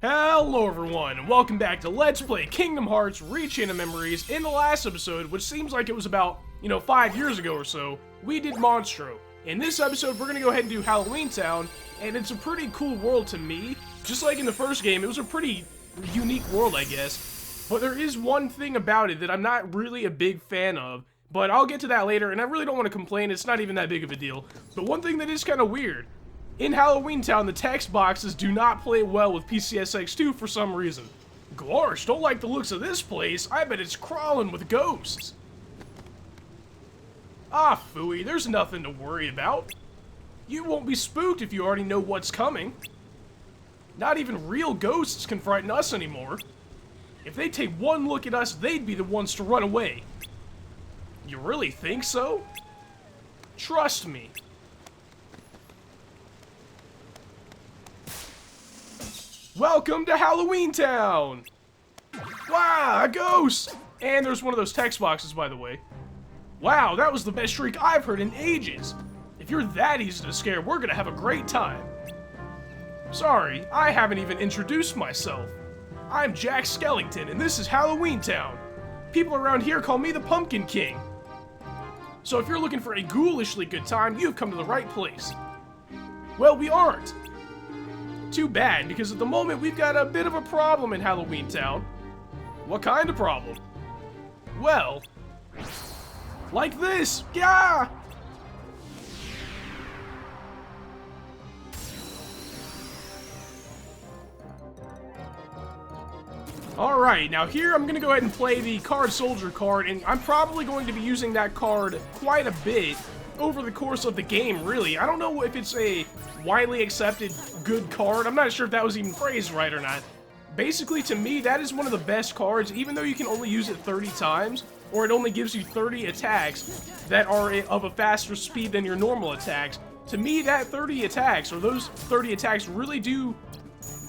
Hello everyone, and welcome back to Let's Play Kingdom Hearts Rechain of Memories. In the last episode, which seems like it was about, 5 years ago or so, we did Monstro. In this episode, we're gonna go ahead and do Halloween Town, and it's a pretty cool world to me. Just like in the first game, it was a pretty unique world, I guess. But there is one thing about it that I'm not really a big fan of, but I'll get to that later, and I really don't want to complain, it's not even that big of a deal. But one thing that is kind of weird, in Halloween Town, the text boxes do not play well with PCSX2 for some reason. Gosh, don't like the looks of this place. I bet it's crawling with ghosts. Ah, phooey, there's nothing to worry about. You won't be spooked if you already know what's coming. Not even real ghosts can frighten us anymore. If they take one look at us, they'd be the ones to run away. You really think so? Trust me. Welcome to Halloween Town! Wow, a ghost! And there's one of those text boxes, by the way. Wow, that was the best shriek I've heard in ages. If you're that easy to scare, we're gonna have a great time. Sorry, I haven't even introduced myself. I'm Jack Skellington, and this is Halloween Town. People around here call me the Pumpkin King. So if you're looking for a ghoulishly good time, you've come to the right place. Well, we aren't. Too bad, because at the moment we've got a bit of a problem in Halloween Town. What kind of problem? Well, like this! Yeah! Alright, now here I'm gonna go ahead and play the Card Soldier card, and I'm probably going to be using that card quite a bit over the course of the game, really. I don't know if it's a widely accepted good card. I'm not sure if that was even phrased right or not. Basically, to me, that is one of the best cards, even though you can only use it 30 times, or it only gives you 30 attacks that are of a faster speed than your normal attacks. To me, that 30 attacks, or those 30 attacks, really do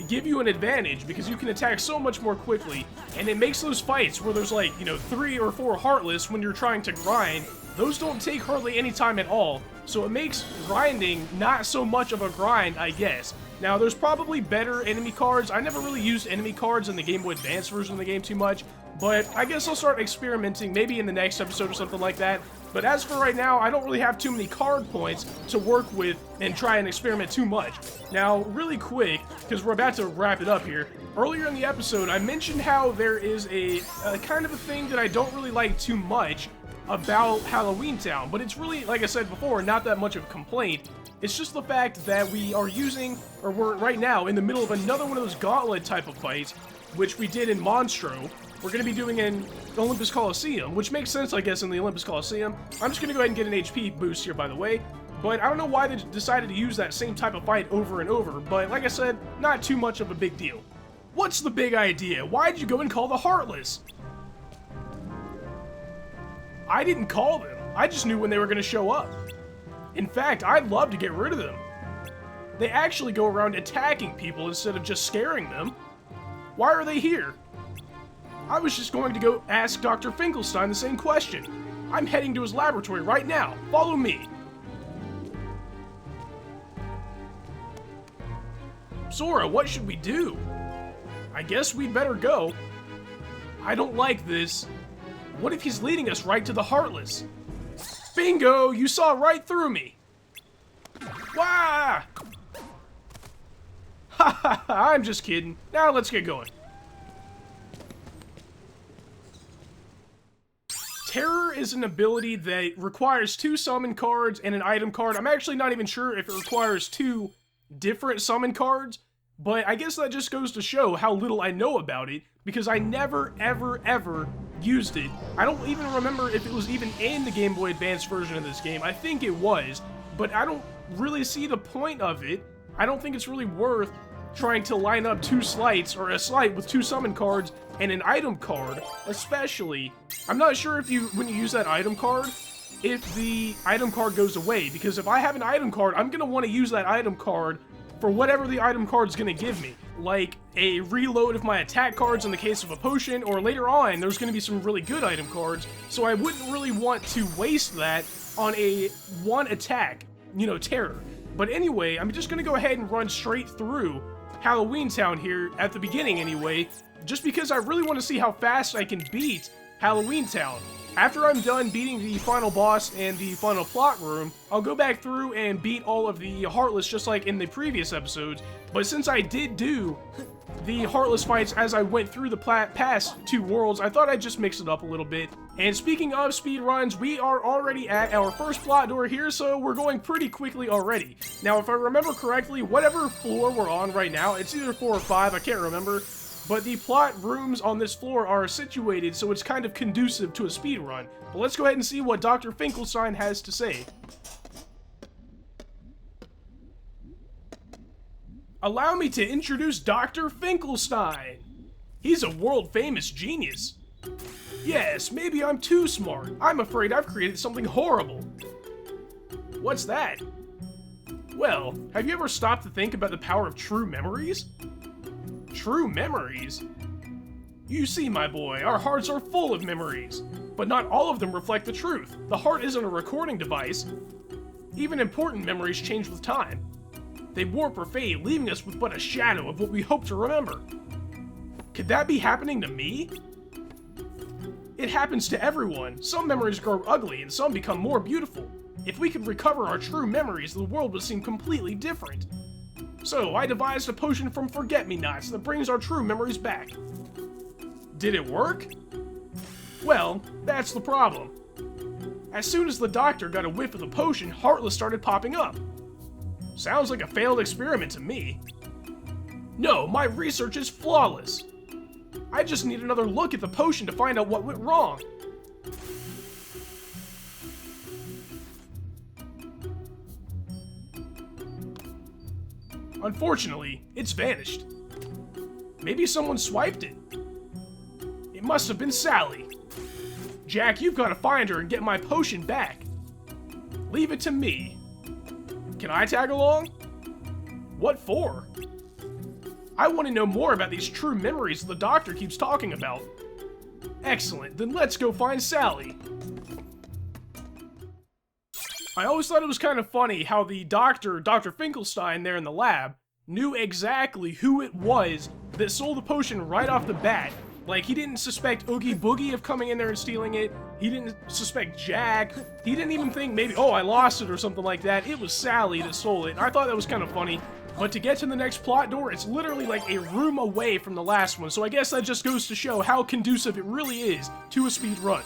give you an advantage, because you can attack so much more quickly, and it makes those fights where there's like, 3 or 4 Heartless when you're trying to grind, those don't take hardly any time at all, so it makes grinding not so much of a grind, I guess. Now, there's probably better enemy cards. I never really used enemy cards in the Game Boy Advance version of the game too much, but I guess I'll start experimenting maybe in the next episode or something like that. But as for right now, I don't really have too many card points to work with and try and experiment too much. Now, really quick, because we're about to wrap it up here, earlier in the episode, I mentioned how there is a kind of a thing that I don't really like too much about Halloween Town, but it's really, like I said before, not that much of a complaint. It's just the fact that we are using, or we're right now in the middle of another one of those gauntlet type of fights, which we did in Monstro. We're going to be doing in Olympus Coliseum, which makes sense, I guess, in the Olympus Coliseum. I'm just going to go ahead and get an HP boost here, by the way, but I don't know why they decided to use that same type of fight over and over, but like I said, not too much of a big deal. What's the big idea? Why'd you go and call the Heartless? I didn't call them. I just knew when they were going to show up. In fact, I'd love to get rid of them. They actually go around attacking people instead of just scaring them. Why are they here? I was just going to go ask Dr. Finkelstein the same question. I'm heading to his laboratory right now. Follow me. Sora, what should we do? I guess we'd better go. I don't like this. What if he's leading us right to the Heartless? Bingo! You saw right through me! Wah! Ha ha ha! I'm just kidding. Now let's get going. Terror is an ability that requires 2 summon cards and an item card. I'm actually not even sure if it requires 2 different summon cards, but I guess that just goes to show how little I know about it, because I never, ever used it. I don't even remember if it was even in the Game Boy Advance version of this game. I think it was, but I don't really see the point of it. I don't think it's really worth trying to line up 2 slights, or a slight with 2 summon cards and an item card, especially. I'm not sure if when you use that item card, if the item card goes away, because if I have an item card, I'm going to want to use that item card for whatever the item card's going to give me, like a reload of my attack cards in the case of a potion, or later on, there's going to be some really good item cards, so I wouldn't really want to waste that on a one attack, terror. But anyway, I'm just going to go ahead and run straight through Halloween Town here, at the beginning anyway, just because I really want to see how fast I can beat Halloween Town. After I'm done beating the final boss and the final plot room, I'll go back through and beat all of the Heartless just like in the previous episodes, but since I did do the Heartless fights as I went through the past 2 worlds, I thought I'd just mix it up a little bit. And speaking of speedruns, we are already at our first plot door here, so we're going pretty quickly already. Now, if I remember correctly, whatever floor we're on right now, it's either 4 or 5, I can't remember, but the plot rooms on this floor are situated so it's kind of conducive to a speedrun. But let's go ahead and see what Dr. Finkelstein has to say. Allow me to introduce Dr. Finkelstein. He's a world-famous genius. Yes, maybe I'm too smart. I'm afraid I've created something horrible. What's that? Well, have you ever stopped to think about the power of true memories? True memories? You see, my boy, our hearts are full of memories, but not all of them reflect the truth. The heart isn't a recording device. Even important memories change with time. They warp or fade, leaving us with but a shadow of what we hope to remember. Could that be happening to me? It happens to everyone. Some memories grow ugly and some become more beautiful. If we could recover our true memories, the world would seem completely different. So, I devised a potion from forget-me-nots that brings our true memories back. Did it work? Well, that's the problem. As soon as the doctor got a whiff of the potion, Heartless started popping up. Sounds like a failed experiment to me. No, my research is flawless. I just need another look at the potion to find out what went wrong. Unfortunately, it's vanished. Maybe someone swiped it. It must have been Sally. Jack, you've got to find her and get my potion back. Leave it to me. Can I tag along? What for? I want to know more about these true memories the doctor keeps talking about. Excellent, then let's go find Sally. I always thought it was kind of funny how the doctor, Dr. Finkelstein there in the lab, knew exactly who it was that sold the potion right off the bat. Like, he didn't suspect Oogie Boogie of coming in there and stealing it. He didn't suspect Jack. He didn't even think maybe, oh, I lost it or something like that. It was Sally that stole it. And I thought that was kind of funny. But to get to the next plot door, it's literally like a room away from the last one. So I guess that just goes to show how conducive it really is to a speed run.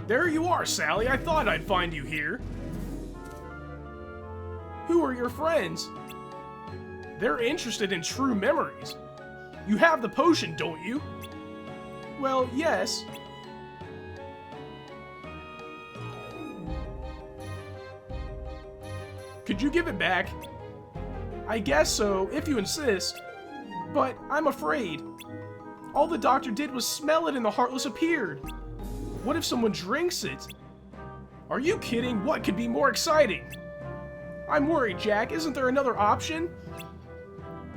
There you are, Sally. I thought I'd find you here. Who are your friends? They're interested in true memories. You have the potion, don't you? Well, yes. Could you give it back? I guess so, if you insist. But I'm afraid. All the doctor did was smell it and the Heartless appeared. What if someone drinks it? Are you kidding? What could be more exciting? I'm worried, Jack. Isn't there another option?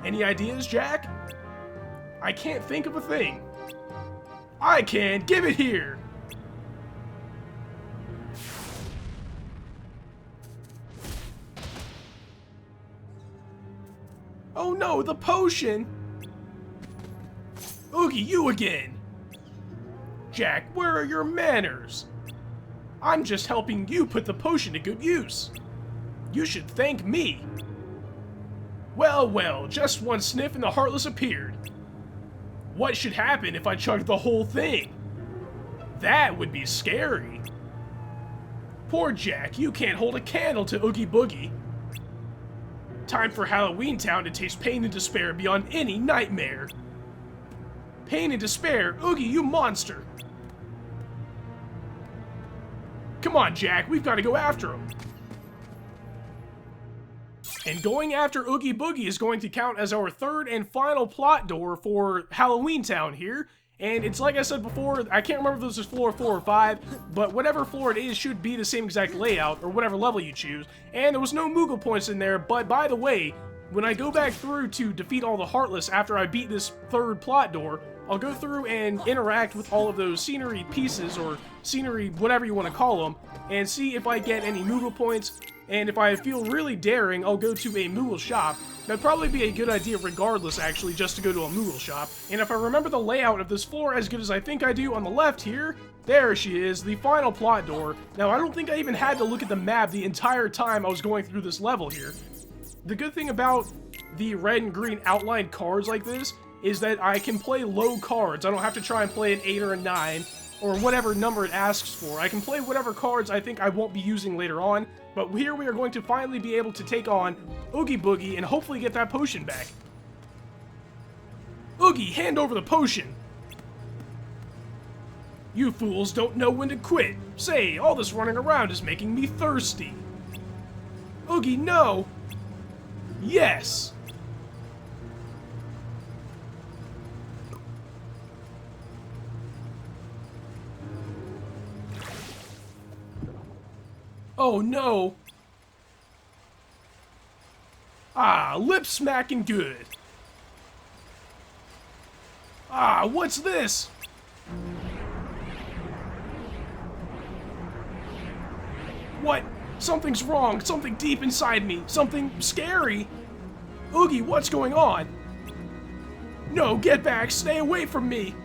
Any ideas, Jack? I can't think of a thing. I can! Give it here! Oh no, the potion! Oogie, you again! Jack, where are your manners? I'm just helping you put the potion to good use. You should thank me. Well, well, just one sniff and the Heartless appeared. What should happen if I chugged the whole thing? That would be scary. Poor Jack, you can't hold a candle to Oogie Boogie. Time for Halloween Town to taste pain and despair beyond any nightmare. Pain and despair, Oogie, you monster. Come on, Jack, we've got to go after him. And going after Oogie Boogie is going to count as our third and final plot door for Halloween Town here. And it's like I said before, I can't remember if this is floor 4 or 5, but whatever floor it is should be the same exact layout, or whatever level you choose. And there was no Moogle points in there, but by the way, when I go back through to defeat all the Heartless after I beat this third plot door, I'll go through and interact with all of those scenery pieces, or scenery, whatever you want to call them, and see if I get any Moogle points, and if I feel really daring, I'll go to a Moogle shop. That'd probably be a good idea regardless, actually, just to go to a Moogle shop. And if I remember the layout of this floor as good as I think I do, on the left here, there she is, the final plot door. Now, I don't think I even had to look at the map the entire time I was going through this level here. The good thing about the red and green outlined cards like this is that I can play low cards. I don't have to try and play an 8 or a 9, or whatever number it asks for. I can play whatever cards I think I won't be using later on, but here we are going to finally be able to take on Oogie Boogie and hopefully get that potion back. Oogie, hand over the potion! You fools don't know when to quit. Say, all this running around is making me thirsty. Oogie, no! Yes! Oh no! Ah, lip smacking good! Ah, what's this? What? Something's wrong. Something deep inside me. Something scary. Oogie, what's going on? No, get back. Stay away from me.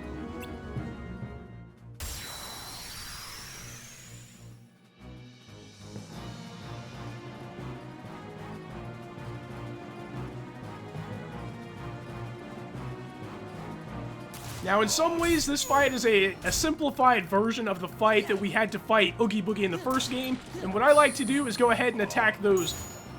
Now, in some ways, this fight is a simplified version of the fight that we had to fight Oogie Boogie in the first game, and what I like to do is go ahead and attack those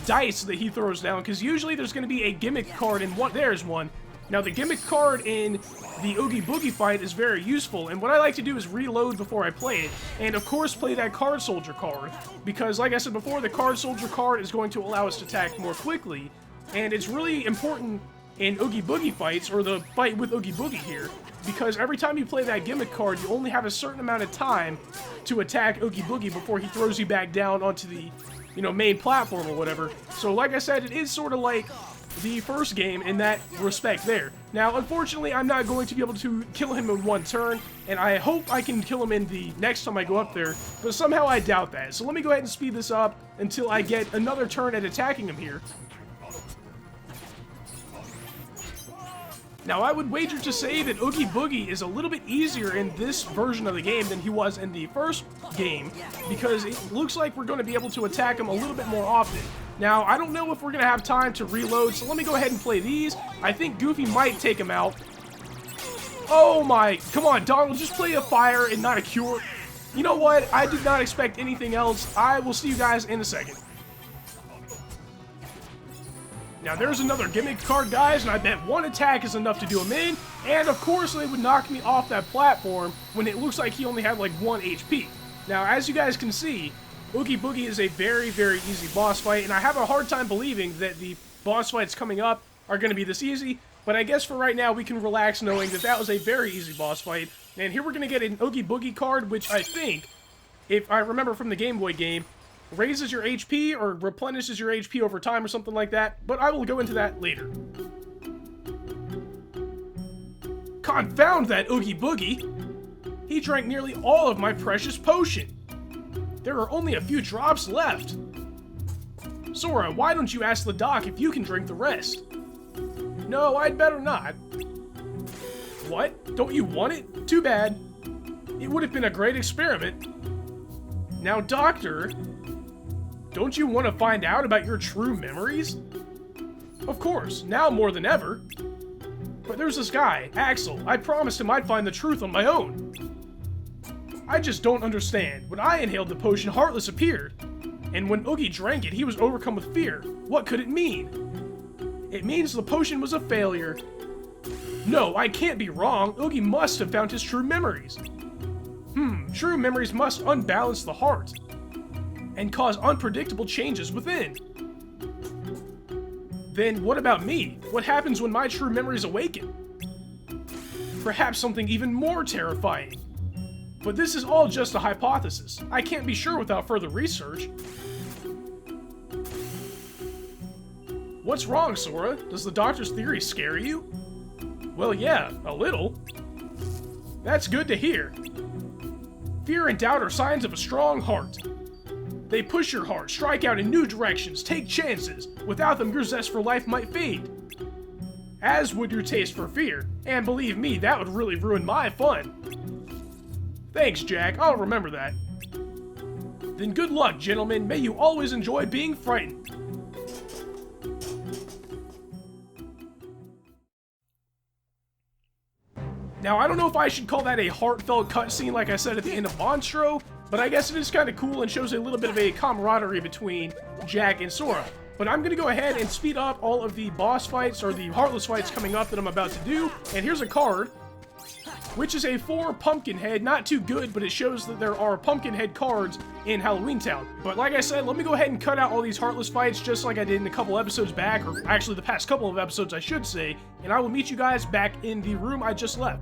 dice that he throws down, because usually there's going to be a gimmick card in one. There's one. Now, the gimmick card in the Oogie Boogie fight is very useful, and what I like to do is reload before I play it, and of course play that Card Soldier card, because like I said before, the Card Soldier card is going to allow us to attack more quickly, and it's really important in Oogie Boogie fights, or the fight with Oogie Boogie here, because every time you play that gimmick card, you only have a certain amount of time to attack Oogie Boogie before he throws you back down onto the, main platform or whatever. So like I said, it is sort of like the first game in that respect there. Now, unfortunately, I'm not going to be able to kill him in one turn, and I hope I can kill him in the next time I go up there, but somehow I doubt that. So let me go ahead and speed this up until I get another turn at attacking him here. Now, I would wager to say that Oogie Boogie is a little bit easier in this version of the game than he was in the first game, because it looks like we're going to be able to attack him a little bit more often. Now, I don't know if we're going to have time to reload, so let me go ahead and play these. I think Goofy might take him out. Oh my, come on, Donald, just play a fire and not a cure. You know what? I did not expect anything else. I will see you guys in a second. Now, there's another gimmick card, guys, and I bet one attack is enough to do him in, and of course they would knock me off that platform when it looks like he only had like 1 HP. Now, as you guys can see, Oogie Boogie is a very, very easy boss fight, and I have a hard time believing that the boss fights coming up are going to be this easy, but I guess for right now we can relax knowing that that was a very easy boss fight. And here we're going to get an Oogie Boogie card, which I think, if I remember from the Game Boy game, raises your HP or replenishes your HP over time or something like that, but I will go into that later. Confound that Oogie Boogie! He drank nearly all of my precious potion. There are only a few drops left. Sora, why don't you ask the doc if you can drink the rest? No, I'd better not. What? Don't you want it? Too bad. It would have been a great experiment. Now, Doctor, don't you want to find out about your true memories? Of course, now more than ever. But there's this guy, Axel. I promised him I'd find the truth on my own. I just don't understand. When I inhaled the potion, Heartless appeared. And when Oogie drank it, he was overcome with fear. What could it mean? It means the potion was a failure. No, I can't be wrong. Oogie must have found his true memories. True memories must unbalance the heart and cause unpredictable changes within. Then what about me? What happens when my true memories awaken? Perhaps something even more terrifying. But this is all just a hypothesis. I can't be sure without further research. What's wrong, Sora? Does the doctor's theory scare you? Well, yeah, a little. That's good to hear. Fear and doubt are signs of a strong heart. They push your heart, strike out in new directions, take chances. Without them, your zest for life might fade. As would your taste for fear. And believe me, that would really ruin my fun. Thanks, Jack. I'll remember that. Then good luck, gentlemen. May you always enjoy being frightened. Now, I don't know if I should call that a heartfelt cutscene like I said at the end of Monstro, but I guess it is kind of cool and shows a little bit of a camaraderie between Jack and Sora. But I'm going to go ahead and speed up all of the boss fights, or the Heartless fights coming up that I'm about to do, and here's a card, which is a 4 Pumpkinhead. Not too good, but it shows that there are Pumpkinhead cards in Halloween Town. But like I said, let me go ahead and cut out all these Heartless fights just like I did in a couple episodes back, or actually the past couple of episodes I should say, and I will meet you guys back in the room I just left.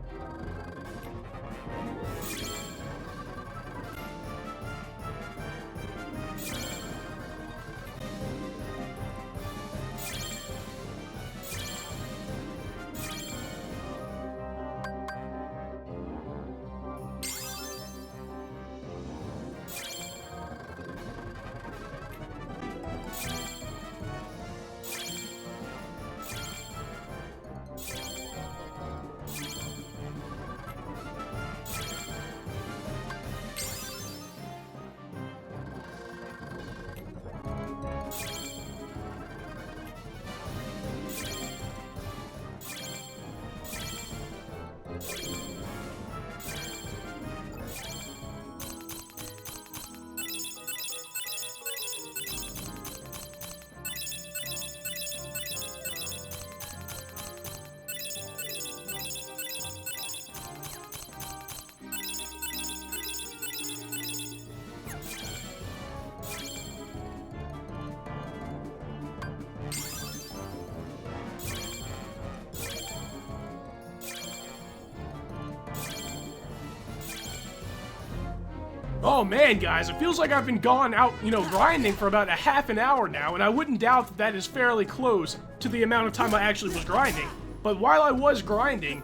Oh man, guys, it feels like I've been gone out, grinding for about a half an hour now, and I wouldn't doubt that that is fairly close to the amount of time I actually was grinding. But while I was grinding,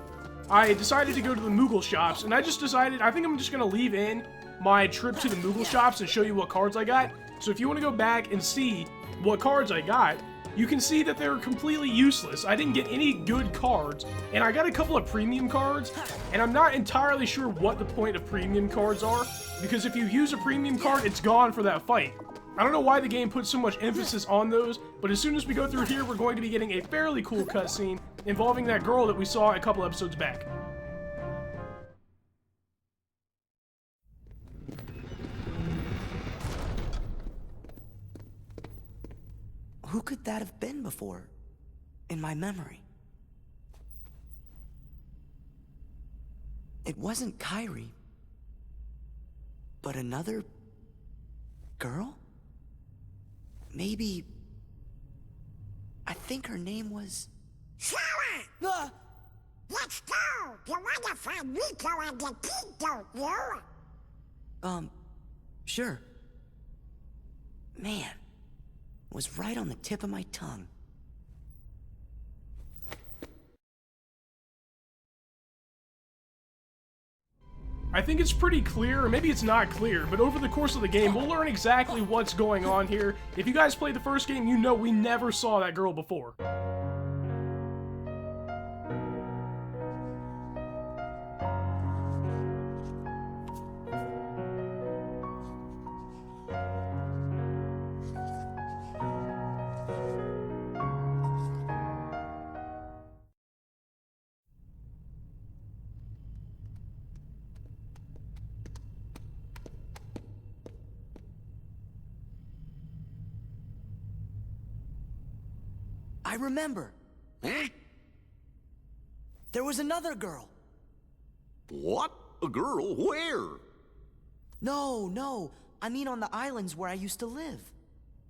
I decided to go to the Moogle shops, and I just decided, I think I'm just going to leave in my trip to the Moogle shops and show you what cards I got. So if you want to go back and see what cards I got, you can see that they're completely useless. I didn't get any good cards, and I got a couple of premium cards, and I'm not entirely sure what the point of premium cards are, because if you use a premium card, it's gone for that fight. I don't know why the game puts so much emphasis on those, but as soon as we go through here, we're going to be getting a fairly cool cutscene involving that girl that we saw a couple episodes back. Who could that have been before, in my memory? It wasn't Kairi, but another girl? Maybe... I think her name was... Sora! Let's go! You wanna find Rico and the kid, don't you? Sure. Man, it was right on the tip of my tongue. I think it's pretty clear, or maybe it's not clear, but over the course of the game, we'll learn exactly what's going on here. If you guys played the first game, you know we never saw that girl before. I remember. Huh? There was another girl. What? A girl? Where? No. I mean on the islands where I used to live.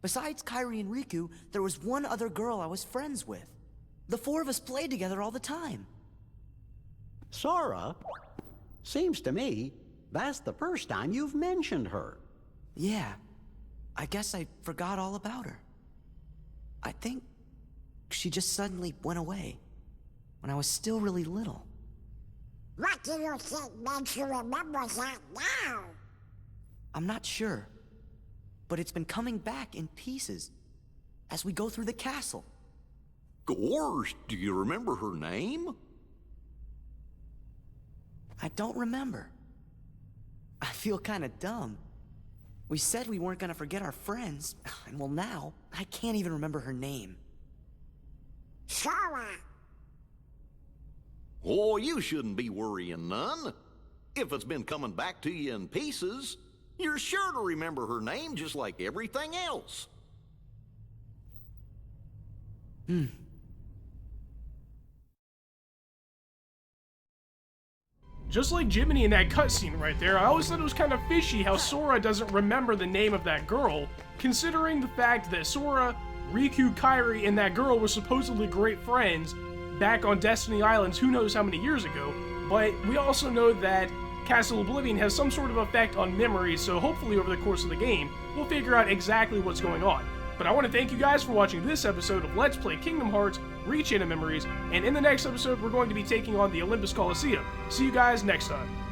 Besides Kairi and Riku, there was one other girl I was friends with. The four of us played together all the time. Sora? Seems to me that's the first time you've mentioned her. Yeah. I guess I forgot all about her. I think she just suddenly went away when I was still really little. What do you think makes you remember that now? I'm not sure, but it's been coming back in pieces as we go through the castle. Gosh, do you remember her name? I don't remember. I feel kinda dumb. We said we weren't gonna forget our friends, and well now, I can't even remember her name. Sora. Oh, you shouldn't be worrying none. If it's been coming back to you in pieces, you're sure to remember her name just like everything else. Just like Jiminy in that cutscene right there, I always thought it was kind of fishy how Sora doesn't remember the name of that girl, considering the fact that Sora, Riku, Kairi, and that girl were supposedly great friends back on Destiny Islands who knows how many years ago, but we also know that Castle Oblivion has some sort of effect on memory, so hopefully over the course of the game, we'll figure out exactly what's going on. But I want to thank you guys for watching this episode of Let's Play Kingdom Hearts Reach Into Memories, and in the next episode we're going to be taking on the Olympus Coliseum. See you guys next time.